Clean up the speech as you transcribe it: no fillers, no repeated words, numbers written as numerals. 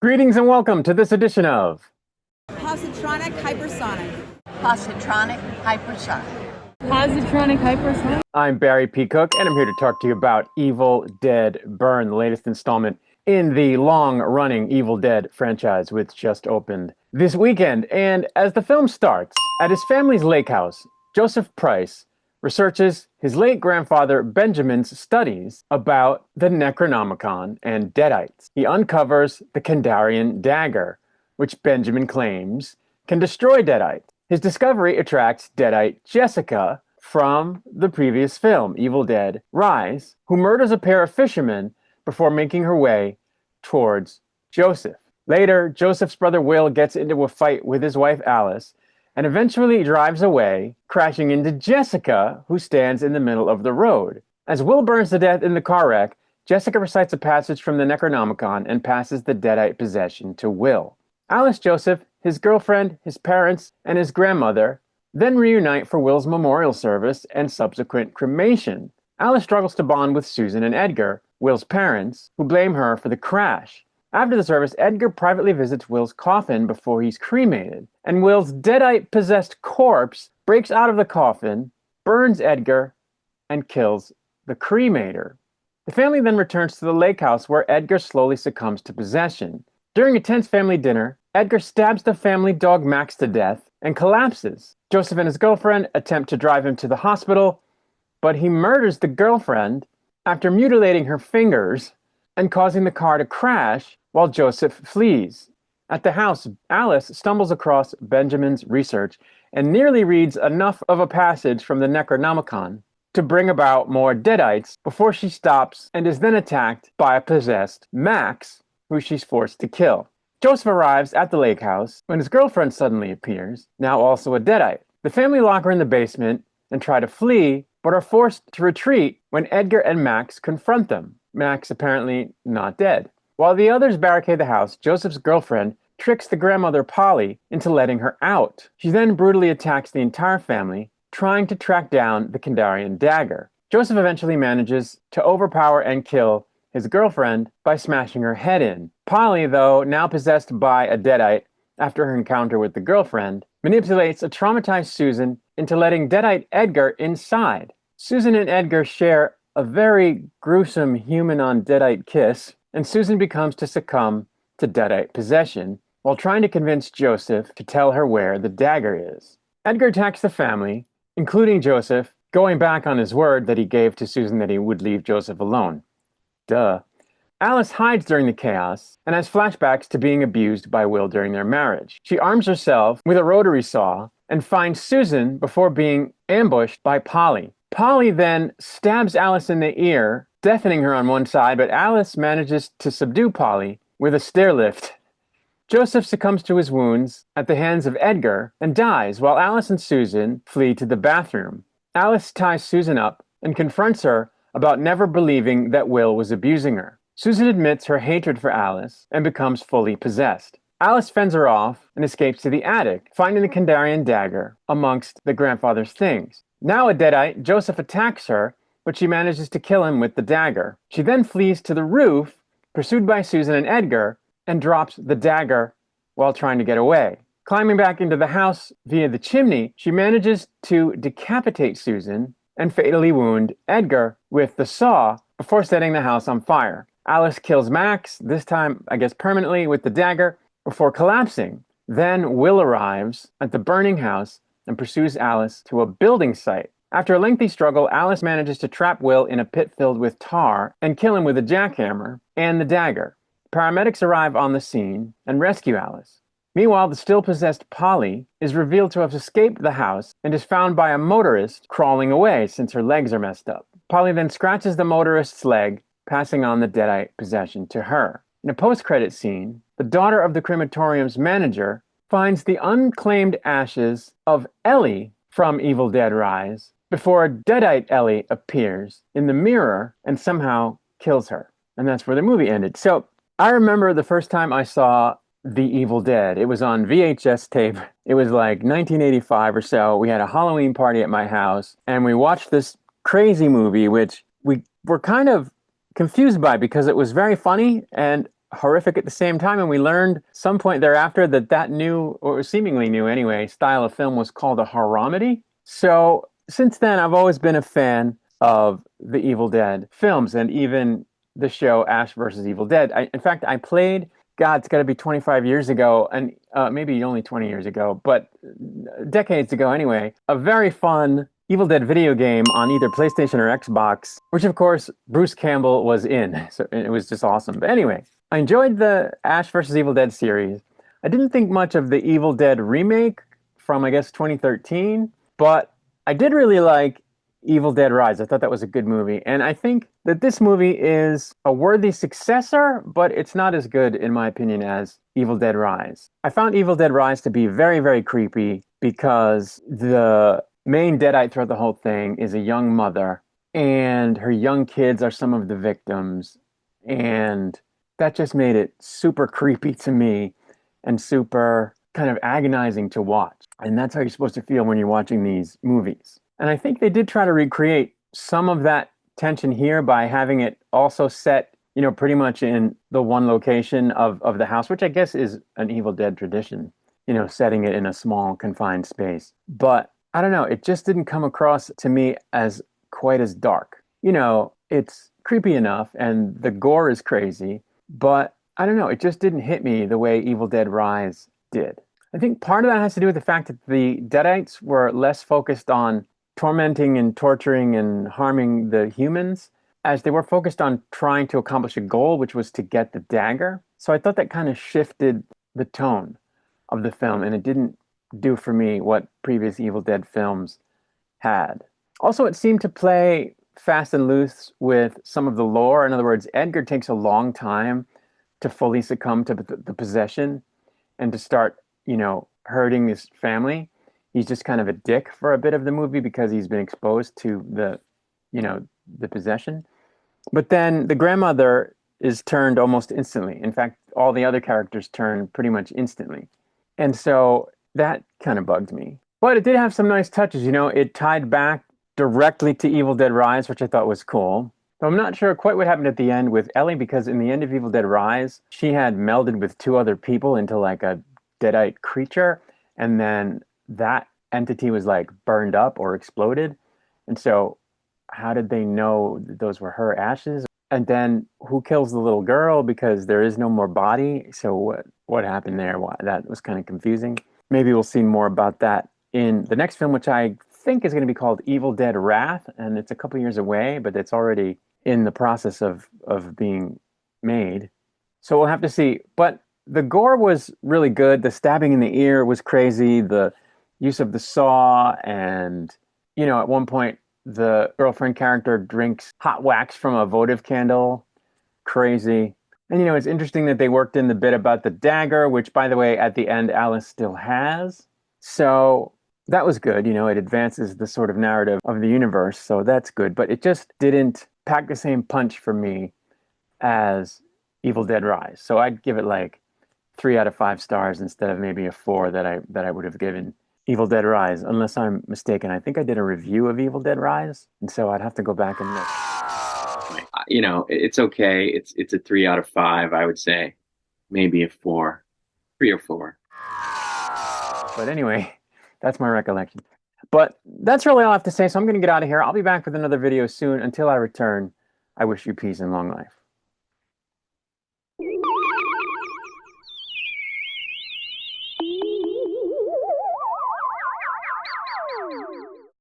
Greetings and welcome to this edition of Positronic Hypersonic. Positronic Hypersonic. Positronic Hypersonic. I'm Barry P. Cook, and I'm here to talk to you about Evil Dead Burn, the latest installment in the long-running Evil Dead franchise, which just opened this weekend. And as the film starts, at his family's lake house, Joseph Price researches his late grandfather Benjamin's studies about the Necronomicon and Deadites. He uncovers the Kandarian dagger, which Benjamin claims can destroy Deadites. His discovery attracts Deadite Jessica from the previous film, Evil Dead Rise, who murders a pair of fishermen before making her way towards Joseph. Later, Joseph's brother Will gets into a fight with his wife Alice and eventually drives away, crashing into Jessica, who stands in the middle of the road. As Will burns to death in the car wreck, Jessica recites a passage from the Necronomicon and passes the Deadite possession to Will. Alice, Joseph, his girlfriend, his parents, and his grandmother then reunite for Will's memorial service and subsequent cremation. Alice struggles to bond with Susan and Edgar, Will's parents, who blame her for the crash. After the service, Edgar privately visits Will's coffin before he's cremated, and Will's Deadite-possessed corpse breaks out of the coffin, burns Edgar, and kills the cremator. The family then returns to the lake house where Edgar slowly succumbs to possession. During a tense family dinner, Edgar stabs the family dog Max to death and collapses. Joseph and his girlfriend attempt to drive him to the hospital, but he murders the girlfriend after mutilating her fingers and causing the car to crash while Joseph flees. At the house, Alice stumbles across Benjamin's research and nearly reads enough of a passage from the Necronomicon to bring about more Deadites before she stops and is then attacked by a possessed Max, who she's forced to kill. Joseph arrives at the lake house when his girlfriend suddenly appears, now also a Deadite. The family lock her in the basement and try to flee, but are forced to retreat when Edgar and Max confront them. Max apparently not dead. While the others barricade the house, Joseph's girlfriend tricks the grandmother Polly into letting her out. She then brutally attacks the entire family, trying to track down the Kandarian dagger. Joseph eventually manages to overpower and kill his girlfriend by smashing her head in. Polly, though, now possessed by a Deadite after her encounter with the girlfriend, manipulates a traumatized Susan into letting Deadite Edgar inside. Susan and Edgar share a very gruesome human-on-Deadite kiss, and Susan becomes to succumb to Deadite possession while trying to convince Joseph to tell her where the dagger is. Edgar attacks the family, including Joseph, going back on his word that he gave to Susan that he would leave Joseph alone. Duh. Alice hides during the chaos and has flashbacks to being abused by Will during their marriage. She arms herself with a rotary saw and finds Susan before being ambushed by Polly. Polly then stabs Alice in the ear, deafening her on one side, but Alice manages to subdue Polly with a stair lift. Joseph succumbs to his wounds at the hands of Edgar and dies while Alice and Susan flee to the bathroom. Alice ties Susan up and confronts her about never believing that Will was abusing her. Susan admits her hatred for Alice and becomes fully possessed. Alice fends her off and escapes to the attic, finding the Kandarian dagger amongst the grandfather's things. Now a Deadite, Joseph attacks her, but she manages to kill him with the dagger. She then flees to the roof, pursued by Susan and Edgar, and drops the dagger while trying to get away. Climbing back into the house via the chimney, she manages to decapitate Susan and fatally wound Edgar with the saw before setting the house on fire. Alice kills Max, this time, I guess permanently, with the dagger, before collapsing. Then Will arrives at the burning house and pursues Alice to a building site. After a lengthy struggle, Alice manages to trap Will in a pit filled with tar and kill him with a jackhammer and the dagger. Paramedics arrive on the scene and rescue Alice. Meanwhile, the still possessed Polly is revealed to have escaped the house and is found by a motorist crawling away since her legs are messed up. Polly then scratches the motorist's leg, passing on the Deadite possession to her. In a post-credit scene, the daughter of the crematorium's manager finds the unclaimed ashes of Ellie from Evil Dead Rise before Deadite Ellie appears in the mirror and somehow kills her. And that's where the movie ended. So I remember the first time I saw The Evil Dead. It was on VHS tape. It was like 1985 or so. We had a Halloween party at my house, and we watched this crazy movie, which we were kind of confused by because it was very funny and horrific at the same time. And we learned some point thereafter that that new, or seemingly new anyway, style of film was called a horromedy. So since then, I've always been a fan of the Evil Dead films and even the show Ash versus Evil Dead. In fact, I played, God, it's got to be 25 years ago, and maybe only 20 years ago, but decades ago anyway, a very fun Evil Dead video game on either PlayStation or Xbox, which of course Bruce Campbell was in. So it was just awesome. But anyway, I enjoyed the Ash versus Evil Dead series. I didn't think much of the Evil Dead remake from, I guess, 2013, but I did really like Evil Dead Rise. I thought that was a good movie. And I think that this movie is a worthy successor, but it's not as good, in my opinion, as Evil Dead Rise. I found Evil Dead Rise to be very, very creepy because the main deadite throughout the whole thing is a young mother, and her young kids are some of the victims. And that just made it super creepy to me and super kind of agonizing to watch. And that's how you're supposed to feel when you're watching these movies. And I think they did try to recreate some of that tension here by having it also set, pretty much in the one location of the house, which I guess is an Evil Dead tradition, setting it in a small confined space. But I don't know, it just didn't come across to me as quite as dark. It's creepy enough and the gore is crazy, but I don't know, it just didn't hit me the way Evil Dead Rise did. I think part of that has to do with the fact that the Deadites were less focused on tormenting and torturing and harming the humans, as they were focused on trying to accomplish a goal, which was to get the dagger. So I thought that kind of shifted the tone of the film, and it didn't do for me what previous Evil Dead films had. Also, it seemed to play fast and loose with some of the lore. In other words, Edgar takes a long time to fully succumb to the possession and to start, hurting his family. He's just kind of a dick for a bit of the movie because he's been exposed to the possession. But then the grandmother is turned almost instantly. In fact, all the other characters turn pretty much instantly. And so that kind of bugged me. But it did have some nice touches. It tied back directly to Evil Dead Rise, which I thought was cool. So I'm not sure quite what happened at the end with Ellie, because in the end of Evil Dead Rise, she had melded with two other people into like a deadite creature. And then that entity was like burned up or exploded. And so how did they know that those were her ashes? And then who kills the little girl, because there is no more body? So what happened there? That was kind of confusing. Maybe we'll see more about that in the next film, which I think is going to be called Evil Dead Wrath, and it's a couple years away, but it's already in the process of being made. So we'll have to see. But the gore was really good. The stabbing in the ear was crazy. The use of the saw, and at one point the girlfriend character drinks hot wax from a votive candle. Crazy. And it's interesting that they worked in the bit about the dagger, which, by the way, at the end Alice still has. So that was good. It advances the sort of narrative of the universe, so that's good. But it just didn't pack the same punch for me as Evil Dead Rise. So I'd give it like 3 out of 5 stars instead of maybe a 4 that I would have given Evil Dead Rise, unless I'm mistaken. I think I did a review of Evil Dead Rise, and so I'd have to go back and look. It's okay. It's a 3 out of 5, I would say. Maybe a 4. 3 or 4. But anyway, that's my recollection. But that's really all I have to say, so I'm going to get out of here. I'll be back with another video soon. Until I return, I wish you peace and long life.